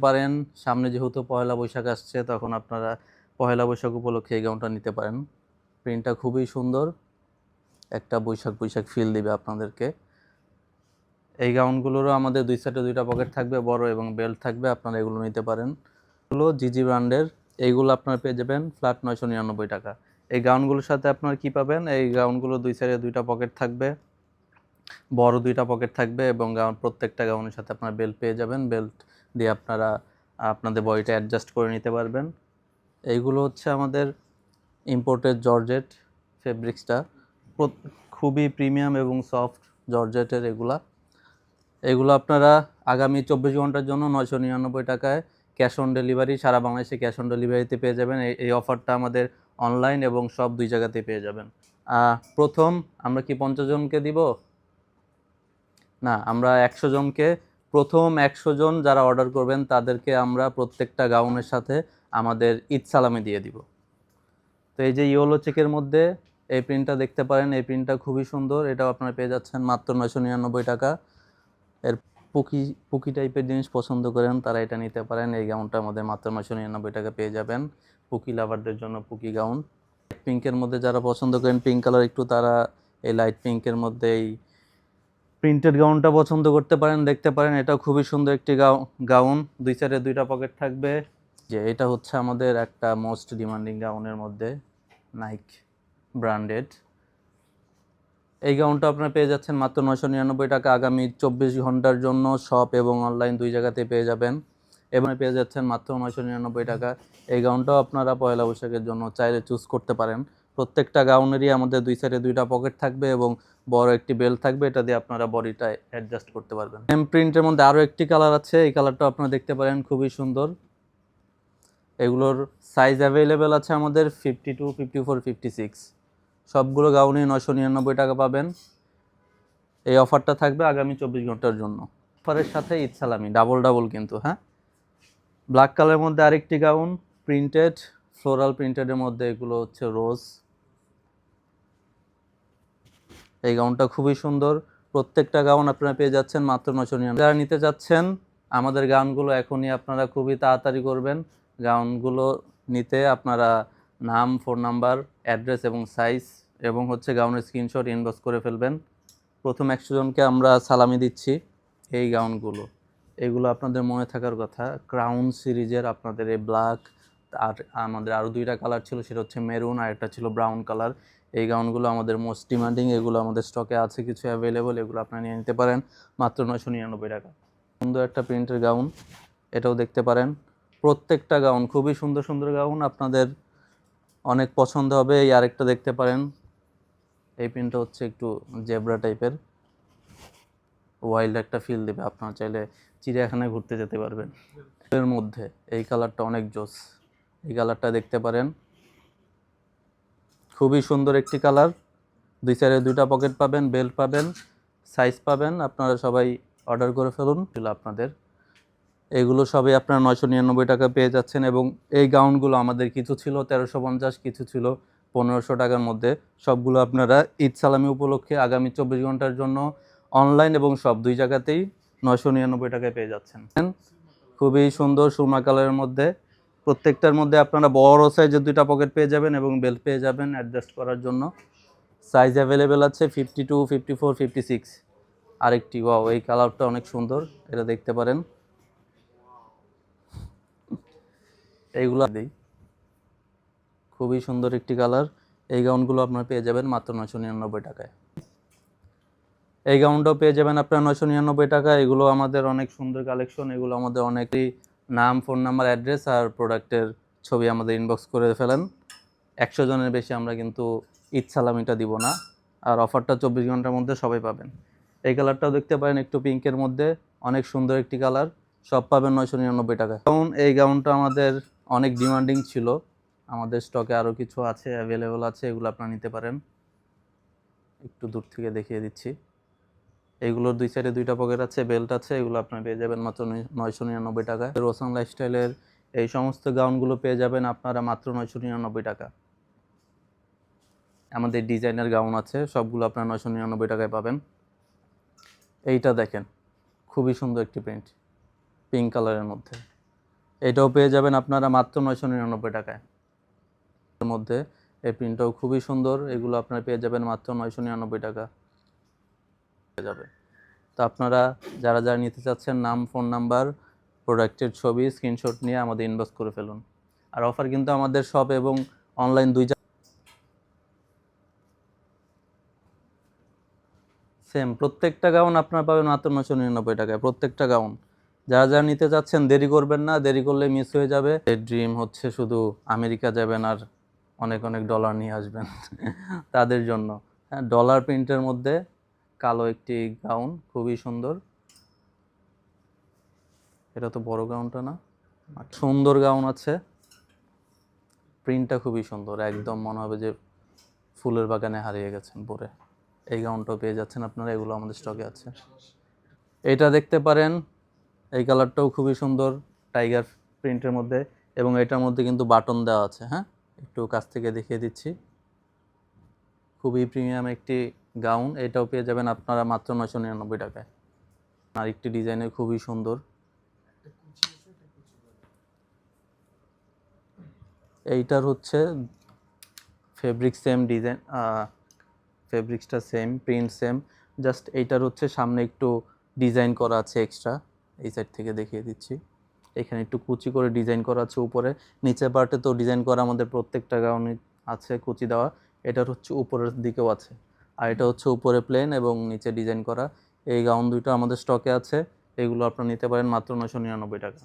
পারেন। সামনে যেহেতু পয়লা বৈশাখ আসছে, তখন আপনারা পয়লা বৈশাখ উপলক্ষে এই গাউনটা নিতে পারেন। প্রিন্টটা খুবই সুন্দর, একটা বৈশাখ বৈশাখ ফিল দিবে আপনাদেরকে। এই গাউনগুলোরও আমাদের দুই সাইডে দুইটা পকেট থাকবে, বড় এবং বেল্ট থাকবে, আপনারা এগুলো নিতে পারেন। এগুলো জিজি ব্র্যান্ডের, এইগুলো আপনারা পেয়ে যাবেন ফ্ল্যাট 999 টাকা। এই গাউনগুলোর সাথে আপনারা কি পাবেন, এই গাউনগুলো দুই সাইডে দুইটা পকেট থাকবে, বড় দুইটা পকেট থাকবে, এবং প্রত্যেকটা গাউনের সাথে আপনারা বেল্ট পেয়ে যাবেন। বেল্ট দিয়ে আপনারা আপনাদের বডিটা অ্যাডজাস্ট করে নিতে পারবেন। এইগুলো হচ্ছে আমাদের ইম্পোর্টেড জর্জেট ফেব্রিক্সটা, খুবই প্রিমিয়াম এবং সফট জর্জেটের এগুলো আপনারা আগামী 24 ঘন্টার জন্য 999 টাকায় ক্যাশ অন ডেলিভারি, সারা বাংলাদেশে ক্যাশ অন ডেলিভারিতে পেয়ে যাবেন। এই অফারটা আমাদের অনলাইন এবং সব দুই জায়গাতে পেয়ে যাবেন। প্রথম আমরা কি 50 জনকে দিব? না, আমরা 100 জনকে, প্রথম 100 জন যারা অর্ডার করবেন তাদেরকে আমরা প্রত্যেকটা গাউনের সাথে আমাদের ঈদ সালামি দিয়ে দিব। তো এই যে ইয়েলো চেকের মধ্যে এই প্রিন্টটা দেখতে পারেন, এই প্রিন্টটা খুবই সুন্দর, এটাও আপনারা পেয়ে যাচ্ছেন মাত্র 999 টাকা। এর পুকি টাইপের জিনিস পছন্দ করেন তারা এটা নিতে পারেন। এই গাউনটা আমাদের মাত্র 999 টাকা পেয়ে যাবেন। পুকি লাভারদের জন্য পুকি গাউন। পিঙ্কের মধ্যে যারা পছন্দ করেন পিঙ্ক কালার একটু, তারা এই লাইট পিঙ্কের মধ্যে এই প্রিন্টেড গাউনটা পছন্দ করতে পারেন, দেখতে পারেন। এটা খুবই সুন্দর একটি গাউন, দুই সাইডে দুইটা পকেট থাকবে। যে এটা হচ্ছে আমাদের একটা মোস্ট ডিমান্ডিং গাউনের মধ্যে, নাইক ব্র্যান্ডেড। এই গাউনটা আপনারা পেয়ে যাচ্ছেন মাত্র 999 টাকা। আগামী 24 ঘন্টার জন্য শপ এবং অনলাইন দুই জায়গাতে পেয়ে যাবেন, এবং পেয়ে যাচ্ছেন মাত্র 999 টাকা। এই গাউনটাও আপনারা পয়লা বৈশাখের জন্য চাইলে চুজ করতে পারেন। প্রত্যেকটা গাউনেরই আমাদের দুই সাইডে দুইটা পকেট থাকবে এবং বড় একটি বেল্ট থাকবে, এটা দিয়ে আপনারা বডিটা অ্যাডজাস্ট করতে পারবেন। সেম প্রিন্টের মধ্যে আরও একটি কালার আছে, এই কালারটা আপনারা দেখতে পারেন, খুবই সুন্দর। এগুলোর সাইজ অ্যাভেলেবেল আছে আমাদের 52, 54, 56। সবগুলো গাউনই 999 টাকা পাবেন। এই অফারটা থাকবে আগামী 24 ঘন্টার জন্য। অফারের সাথে ঈদ সালামি ডাবল কিন্তু, হ্যাঁ। ব্ল্যাক কালারের মধ্যে আরেকটি গাউন, প্রিন্টেড, ফ্লোরাল প্রিন্টেডের মধ্যে, এগুলো হচ্ছে রোজ। এই গাউনটা খুবই সুন্দর। প্রত্যেকটা গাউন আপনারা পেয়ে যাচ্ছেন মাত্র 999। যারা নিতে যাচ্ছেন আমাদের গাউনগুলো এখনই আপনারা খুবই তাড়াতাড়ি করবেন। গাউনগুলো নিতে আপনারা নাম, ফোন নাম্বার, অ্যাড্রেস এবং সাইজ এবং হচ্ছে গাউনের স্ক্রিনশট ইনবক্স করে ফেলবেন। প্রথম 100 জনকে আমরা সালামি দিচ্ছি। এই গাউনগুলো, এগুলো আপনাদের মনে থাকার কথা, ক্রাউন সিরিজের আপনাদের এই ব্ল্যাক, আর আমাদের আরও দুইটা কালার ছিল, সেটা হচ্ছে মেরুন আর একটা ছিল ব্রাউন কালার। এই গাউনগুলো আমাদের মোস্ট ডিমান্ডিং, এগুলো আমাদের স্টকে আছে কিছু অ্যাভেলেবল, এগুলো আপনারা নিয়ে নিতে পারেন মাত্র 999 টাকা। সুন্দর একটা প্রিন্টের গাউন, এটাও দেখতে পারেন। প্রত্যেকটা গাউন খুবই সুন্দর সুন্দর গাউন, আপনাদের অনেক পছন্দ হবে। এই আরেকটা দেখতে পারেন, এই প্রিন্টটা হচ্ছে একটু জেব্রা টাইপের, ওয়াইল্ড একটা ফিল দেবে, আপনারা চাইলে চিড়িয়াখানায় ঘুরতে যেতে পারবেন। এর মধ্যে এই কালারটা অনেক জোস, এই কালারটা দেখতে পারেন, খুবই সুন্দর একটি কালার। দুই সাইডে দুইটা পকেট পাবেন, বেল্ট পাবেন, সাইজ পাবেন। আপনারা সবাই অর্ডার করে ফেলুন। আপনাদের এগুলো সবই আপনারা 999 টাকা পেয়ে যাচ্ছেন। এবং এই গাউনগুলো আমাদের কিছু ছিল 1350, কিছু ছিল 1500 টাকার মধ্যে। সবগুলো আপনারা ঈদ সালামি উপলক্ষে আগামী 24 ঘন্টার জন্য অনলাইন এবং সব দুই জায়গাতেই 999 টাকায় পেয়ে যাচ্ছেন। খুবই সুন্দর সুরমা কালারের মধ্যে, প্রত্যেকটার মধ্যে আপনারা বড় সাইজের দুইটা পকেট পেয়ে যাবেন এবং বেল্ট পেয়ে যাবেন অ্যাডজাস্ট করার জন্য। সাইজ অ্যাভেলেবেল আছে 52, 54, 56। আরেকটি, ওয়াও, এই কালারটা অনেক সুন্দর, এটা দেখতে পারেন। এইগুলো দিই, খুবই সুন্দর একটি কালার। এই গাউনগুলো আপনারা পেয়ে যাবেন মাত্র 999 টাকায়। এই গাউনটাও পেয়ে যাবেন আপনারা 999 টাকা। এগুলো আমাদের অনেক সুন্দর কালেকশন, এগুলো আমাদের অনেকই নাম, ফোন নাম্বার, অ্যাড্রেস আর প্রোডাক্টের ছবি আমাদের ইনবক্স করে ফেলেন। 100 জনের বেশি আমরা কিন্তু ঈদ সালামিটা দিব না, আর অফারটা 24 ঘন্টার মধ্যে সবাই পাবেন। এই কালারটাও দেখতে পারেন, একটু পিঙ্কের মধ্যে, অনেক সুন্দর একটি কালার, সব পাবেন 999 টাকা। গাউন, এই গাউনটা আমাদের অনেক ডিমান্ডিং ছিল, আমাদের স্টকে আরও কিছু আছে, অ্যাভেলেবল আছে, এগুলো আপনারা নিতে পারেন। একটু দূর থেকে দেখিয়ে দিচ্ছি। এইগুলোর দুই সাইডে দুইটা পকেট আছে, বেল্ট আছে, এগুলো আপনারা পেয়ে যাবেন মাত্র 999 টাকা। রোসান লাইফস্টাইলের এই সমস্ত গাউনগুলো পেয়ে যাবেন আপনারা মাত্র 999 টাকা। আমাদের ডিজাইনার গাউন আছে, সবগুলো আপনারা 999 টাকায় পাবেন। এইটা দেখেন, খুবই সুন্দর একটি প্রিন্ট, পিঙ্ক কালারের মধ্যে। এটাও পেয়ে যাবেন আপনারা মাত্র 999 টাকায়। এর মধ্যে এই প্রিন্টটাও খুবই সুন্দর, এগুলো আপনারা পেয়ে যাবেন মাত্র 999 টাকা পেয়ে যাবে। তো আপনারা যারা যারা নিতে চাচ্ছেন, নাম, ফোন নাম্বার, প্রোডাক্টের ছবি স্ক্রিনশট নিয়ে আমাদের ইনবক্স করে ফেলুন। আর অফার কিন্তু আমাদের শপ এবং অনলাইন দুই সেম, প্রত্যেকটা গাউন আপনারা পাবেন মাত্র 999 টাকায়, প্রত্যেকটা গাউন। যারা যারা নিতে চাচ্ছেন দেরি করবেন না, দেরি করলে মিস হয়ে যাবে। এই ড্রিম হচ্ছে শুধু আমেরিকা যাবেন আর অনেক অনেক ডলার নিয়ে আসবেন তাদের জন্য। হ্যাঁ, ডলার প্রিন্টের মধ্যে কালো একটি গাউন, খুবই সুন্দর। এটা তো বড় গাউনটা না, সুন্দর গাউন আছে, প্রিন্টটা খুবই সুন্দর, একদম মনে হবে যে ফুলের বাগানে হারিয়ে গেছেন পরে। এই গাউনটাও পেয়ে যাচ্ছেন আপনারা, এগুলো আমাদের স্টকে আছে। এটা দেখতে পারেন, এই কালারটাও খুবই সুন্দর, টাইগার প্রিন্টের মধ্যে, এবং এটার মধ্যে কিন্তু বাটন দেওয়া আছে। হ্যাঁ, একটু কাছ থেকে দেখিয়ে দিচ্ছি, খুবই প্রিমিয়াম একটি গাউন। এটাও পেয়ে যাবেন আপনারা মাত্র 999 টাকায়। আর একটি ডিজাইনের খুবই সুন্দর, এইটার হচ্ছে ফেব্রিক সেম, ডিজাইন ফেব্রিক্সটা সেম, প্রিন্ট সেম, জাস্ট এইটার হচ্ছে সামনে একটু ডিজাইন করা আছে এক্সট্রা। এই সাইড থেকে দেখিয়ে দিচ্ছি, এখানে একটু কুচি করে ডিজাইন করা আছে উপরে, নিচের পার্টে তো ডিজাইন করা আমাদের প্রত্যেকটা গাউনে আছে কুচি দেওয়া। এটার হচ্ছে উপরের দিকেও আছে, আর এটা হচ্ছে উপরে প্লেন এবং নিচে ডিজাইন করা। এই গাউন দুইটা আমাদের স্টকে আছে, এগুলো আপনারা নিতে পারেন মাত্র 999 টাকা।